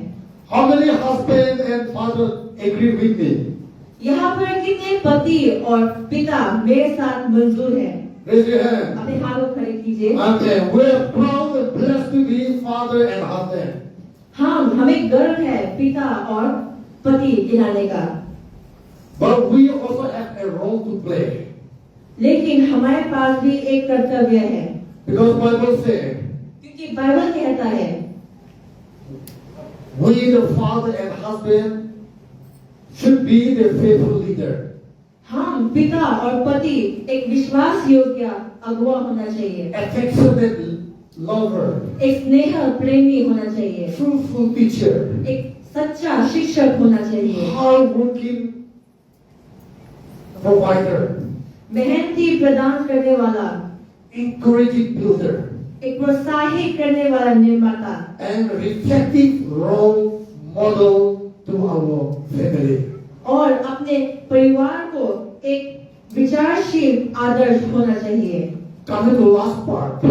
A: How many husband and father agree with me?
B: यहाँ पर कितने पति और पिता मेरे साथ मंजूर हैं?
A: Raise your hand.
B: अपने हाथों खड़े कीजिए।
A: Amen. We're proud and blessed to be father and husband.
B: हमें गर्व है पिता और पति कहलाने का।
A: But we also have a role to play.
B: लेकिन हमारे पास भी एक कर्तव्य है,
A: Because Bible says,
B: क्योंकि बाइबल कहता है
A: we the father and husband should be the faithful leader.
B: हम पिता और पति एक विश्वास योग्य अगुवा होना चाहिए,
A: Affectionate lover.
B: एक स्नेह प्रेमी होना चाहिए,
A: Truthful teacher.
B: एक सच्चा शिक्षक होना चाहिए,
A: Hardworking provider.
B: मेहनती प्रदान करने वाला,
A: Encouraging builder.
B: एक प्रोत्साहित करने वाला निर्माता,
A: And reflective role model to our family.
B: और अपने परिवार को एक विचारशील आदर्श होना चाहिए।
A: Coming to the last part.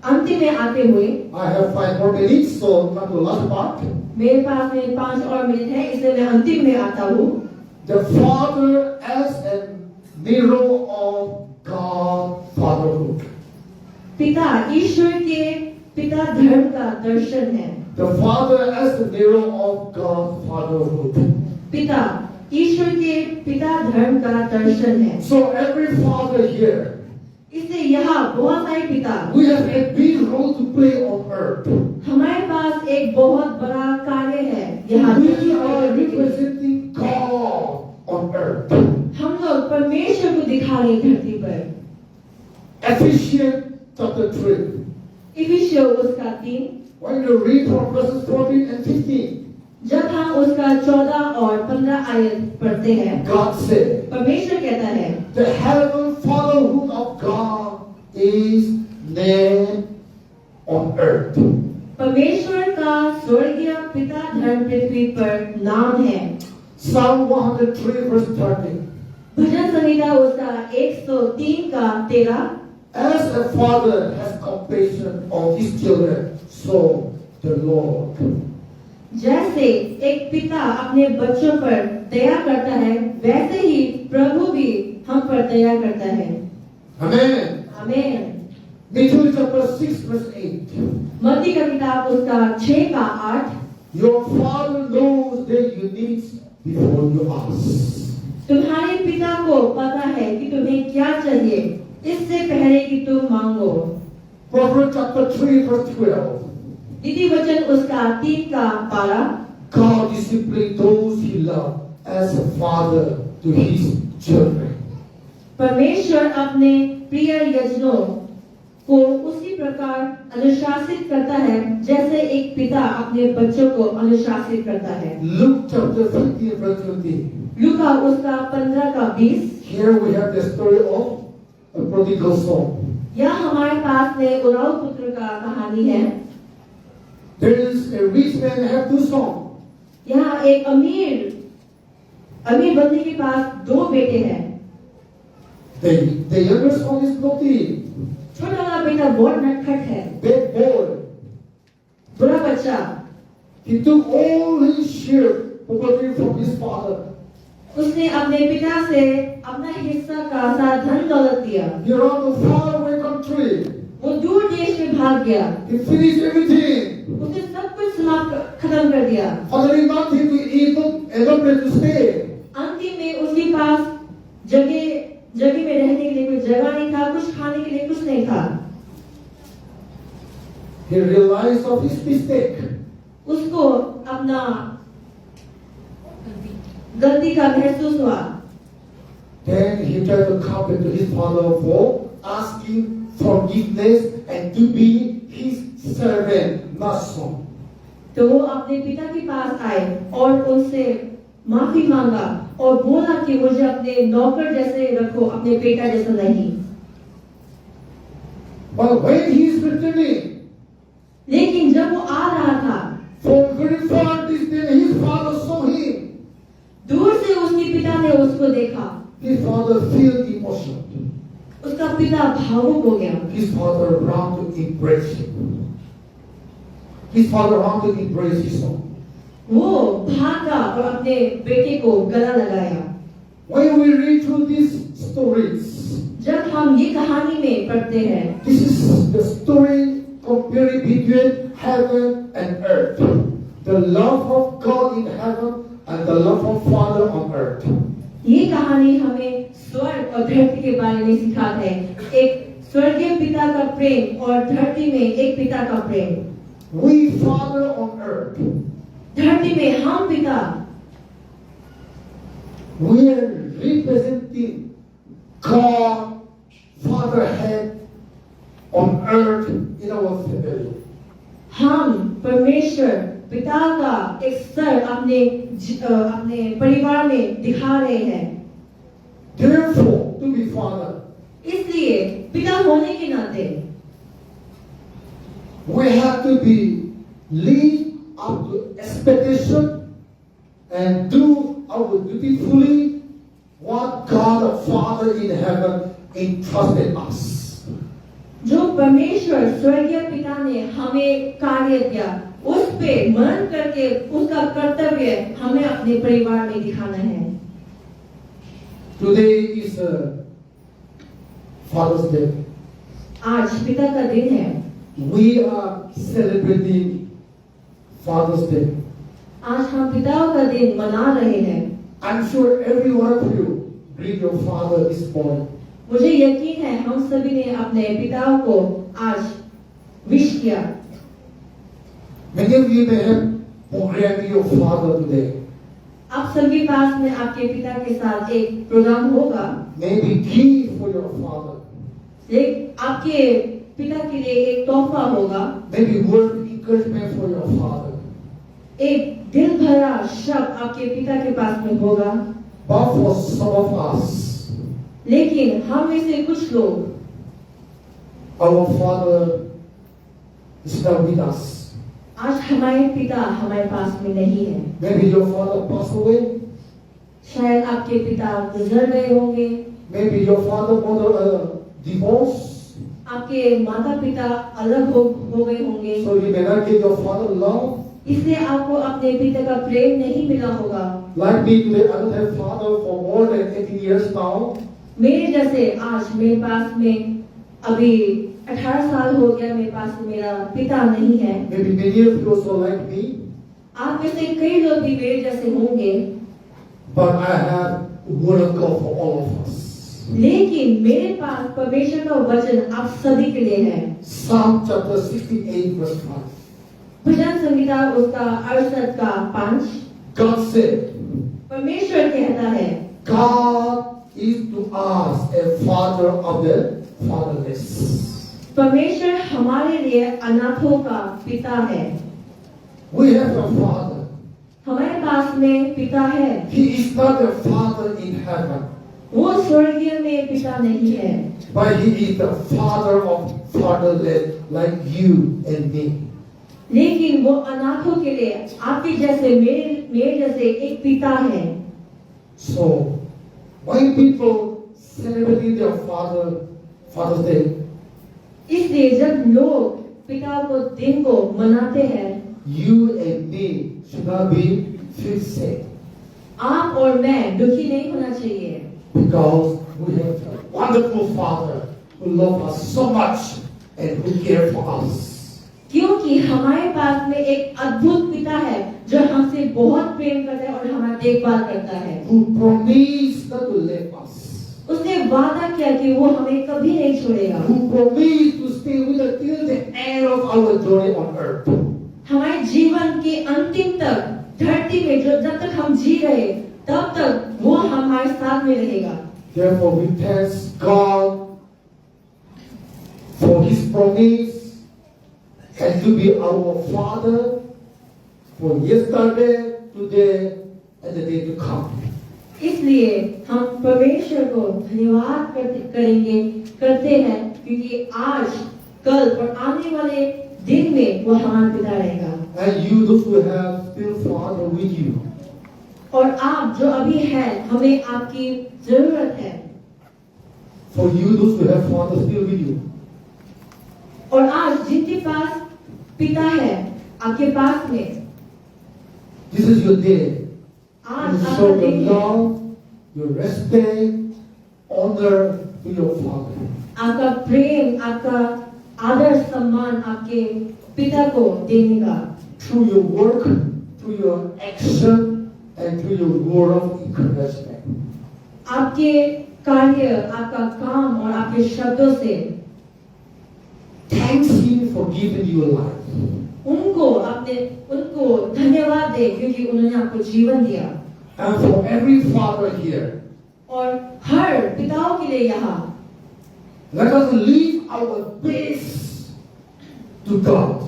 B: अंतिम में आते हुए
A: I have 5 more minutes, so come to the last part.
B: मेरे पास में 5 और मिनट है, इसलिए मैं अंतिम में आता हूँ।
A: The father as a mirror of God's fatherhood.
B: पिता ईश्वर के पिता धर्म का दर्शन है।
A: The father as a mirror of God's fatherhood.
B: पिता ईश्वर के पिता धर्म का दर्शन है।
A: So every father here,
B: इसलिए यहाँ बहुत सारे पिता,
A: we have a big role to play on earth.
B: हमारे पास एक बहुत बड़ा कार्य है यहाँ।
A: We are representing God on earth.
B: हम लोग परमेश्वर को दिखा रहे धरती पर।
A: Ephesians chapter 3.
B: इफिसियों उसका 3,
A: When you read from verses 14 and 15,
B: जब हम उसका 14 और 15 आयत पढ़ते हैं,
A: God said,
B: परमेश्वर कहता है,
A: the heavenly fatherhood of God is named on earth.
B: परमेश्वर का स्वर्गीय पिता धर्म पृथ्वी पर नाम है।
A: Psalm 103 verse 30.
B: भजन संहिता उसका 103 का 13,
A: As a father has compassion on his children, so the Lord.
B: जैसे एक पिता अपने बच्चों पर दया करता है, वैसे ही प्रभु भी हम पर दया करता है।
A: Amen.
B: आमीन।
A: Matthew chapter 6 verse 8.
B: मत्ती का किताब उसका 6 का 8,
A: Your father knows that you need before you ask.
B: तुम्हारे पिता को पता है कि तुम्हें क्या चाहिए, इससे पहले कि तुम मांगो।
A: Proverbs chapter 3 verse 12.
B: नीति वचन उसका 3 का 12,
A: God disciplines those he loves as a father to his children.
B: परमेश्वर अपने प्रिय यजनों को उसी प्रकार अनुशासित करता है जैसे एक पिता अपने बच्चों को अनुशासित करता है।
A: Luke chapter 15 verse 20.
B: लूका उसका 15 का 20।
A: Here we have the story of a prodigal son.
B: यहाँ हमारे पास में उराऊ पुत्र का कहानी है।
A: There is a rich man have 2 sons.
B: यहाँ एक अमीर बंदे के पास 2 बेटे हैं।
A: The younger son is naughty,
B: छोटा वाला बेटा बहुत नटखट है,
A: bad boy.
B: बुरा बच्चा।
A: He took all his share property from his father.
B: उसने अपने पिता से अपना हिस्सा का सारा धन दौलत दिया।
A: He ran to faraway country.
B: वो दूर देश में भाग गया।
A: He finished everything.
B: उसने सब कुछ खत्म कर दिया।
A: Having nothing to eat, no place to stay.
B: अंतिम में उसके पास जगह में रहने के लिए कोई जगह नहीं था, कुछ खाने के लिए कुछ नहीं था।
A: He realized of his mistake.
B: उसको अपना गलती का महसूस हुआ।
A: Then he tried to come back to his father for asking forgiveness and to be his servant, not son.
B: तो वो अपने पिता के पास आए और उनसे माफी मांगा और बोला कि मुझे अपने नौकर जैसे रखो, अपने बेटा जैसा नहीं।
A: But when he is returning,
B: लेकिन जब वो आ रहा था,
A: from very far distance, his father saw him.
B: दूर से उसके पिता ने उसको देखा।
A: His father felt emotion.
B: उसका पिता भावुक हो गया।
A: His father ran to embrace him. His father ran to embrace his son.
B: वो भागा और अपने बेटे को गला लगाया।
A: When we read through these stories,
B: जब हम ये कहानी में पढ़ते हैं,
A: this is the story comparing between heaven and earth. The love of God in heaven and the love of Father on earth.
B: ये कहानी हमें स्वर्ग और धरती के बारे में सिखाता है। एक स्वर्गीय पिता का प्रेम और धरती में एक पिता का प्रेम।
A: We Father on earth,
B: धरती में हम पिता,
A: we are representing God, Father head on earth in our family.
B: हम परमेश्वर पिता का एक स्तर अपने परिवार में दिखा रहे हैं।
A: Therefore, to be Father,
B: इसलिए पिता होने के नाते
A: we have to be live up to expectation and do our dutifully what God the Father in heaven entrusted us.
B: जो परमेश्वर स्वर्गीय पिता ने हमें कार्य दिया, उस पे मन करके उसका कर्तव्य हमें अपने परिवार में दिखाना है।
A: Today is Father's Day.
B: आज पिता का दिन है।
A: We are celebrating Father's Day.
B: आज हम पिताओं का दिन मना रहे हैं।
A: I'm sure every one of you greet your father this morning.
B: मुझे यकीन है हम सभी ने अपने पिताओं को आज विश किया।
A: Many of you may have programmed your father today.
B: आप सभी पास में आपके पिता के साथ एक प्रोग्राम होगा।
A: Maybe gift for your father.
B: एक आपके पिता के लिए एक तोहफा होगा।
A: Maybe word of encouragement for your father.
B: एक दिल भरा शब्द आपके पिता के पास में होगा।
A: But for some of us,
B: लेकिन हम में से कुछ लोग,
A: our father is not with us.
B: आज हमारे पिता हमारे पास में नहीं है।
A: Maybe your father passed away.
B: शायद आपके पिता गुजर गए होंगे।
A: Maybe your father mother divorced.
B: आपके माता पिता अलग हो गए होंगे।
A: So you may not get your father love.
B: इसलिए आपको अपने पिता का प्रेम नहीं मिला होगा।
A: Like me today, I don't have father for more than 18 years now.
B: मेरे जैसे आज मेरे पास में अभी 18 साल हो गया, मेरे पास मेरा पिता नहीं है।
A: Maybe many of you also like me.
B: आप में से कई लोग भी मेरे जैसे होंगे।
A: But I have word of God for all of us.
B: लेकिन मेरे पास परमेश्वर का वचन आप सभी के लिए है।
A: Psalm chapter 68 verse 5.
B: भजन संहिता उसका 68 का 5।
A: God said,
B: परमेश्वर कहता है,
A: God is to us a father of the fatherless.
B: परमेश्वर हमारे लिए अनाथों का पिता है।
A: We have a father.
B: हमारे पास में पिता है।
A: He is not a father in heaven,
B: वो स्वर्गीय में पिता नहीं है,
A: but he is the father of fatherless like you and me.
B: लेकिन वो अनाथों के लिए आपके जैसे मेरे जैसे एक पिता है।
A: So when people celebrate their Father's Day,
B: इसलिए जब लोग पिता को दिन को मनाते हैं,
A: you and me should not be feel sad
B: आप और मैं दुखी नहीं होना चाहिए,
A: because we have a wonderful Father who loves us so much and who cares for us.
B: क्योंकि हमारे पास में एक अद्भुत पिता है जो हमसे बहुत प्रेम करता है और हमारा देखभाल करता है।
A: Who promised not to leave us.
B: उसने वादा किया कि वो हमें कभी नहीं छोड़ेगा।
A: Who promised to stay with us till the end of our journey on earth.
B: हमारे जीवन के अंतिम तक धरती में जब तक हम जी रहे तब तक वो हमारे साथ में रहेगा।
A: Therefore we thank God for His promise and and to be our Father for yesterday, today, and the day to come.
B: इसलिए हम परमेश्वर को धन्यवाद करते हैं क्योंकि आज, कल और आने वाले दिन में वो हमारा पिता रहेगा।
A: And you, those who have still Father with you,
B: और आप जो अभी हैं, हमें आपकी जरूरत है।
A: for you, those who have Father still with you,
B: और आज जिनके पास पिता है आपके पास में,
A: this is your day.
B: आज
A: You
B: आपका
A: show your
B: दिन है।
A: love, your respect, honor to your Father.
B: आपका प्रेम, आपका आदर सम्मान आपके पिता को देने का,
A: Through your work, through your action, and through your word of encouragement.
B: आपके कार्य, आपका काम और आपके शब्दों से
A: Thanks Him for giving you life.
B: उनको धन्यवाद दे क्योंकि उन्होंने आपको जीवन दिया।
A: And for every father here,
B: और हर पिताओं के लिए यहाँ
A: let us leave our base to God.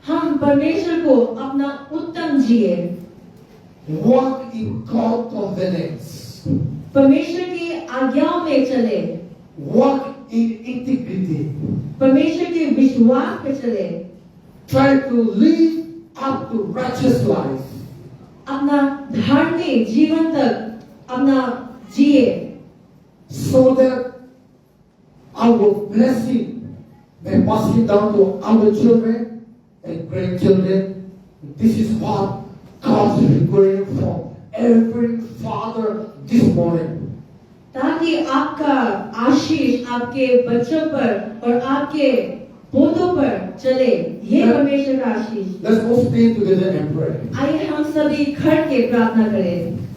B: हम परमेश्वर को अपना उत्तम जिए,
A: Walk in God's covenants.
B: परमेश्वर की आज्ञाओं में चले,
A: Walk in integrity.
B: परमेश्वर के विश्वास पे चले,
A: Try to live up to righteous life.
B: अपना धार्मिक जीवन तक अपना जिए,
A: So that our blessing may pass it down to our children and grandchildren. This is what God is requiring from every father this morning.
B: ताकि आपका आशीष आपके बच्चों पर और आपके पोतों पर चले। ये परमेश्वर का आशीष।
A: Let's all stay together and pray.
B: आइए हम सभी खड़ के प्रार्थना करें।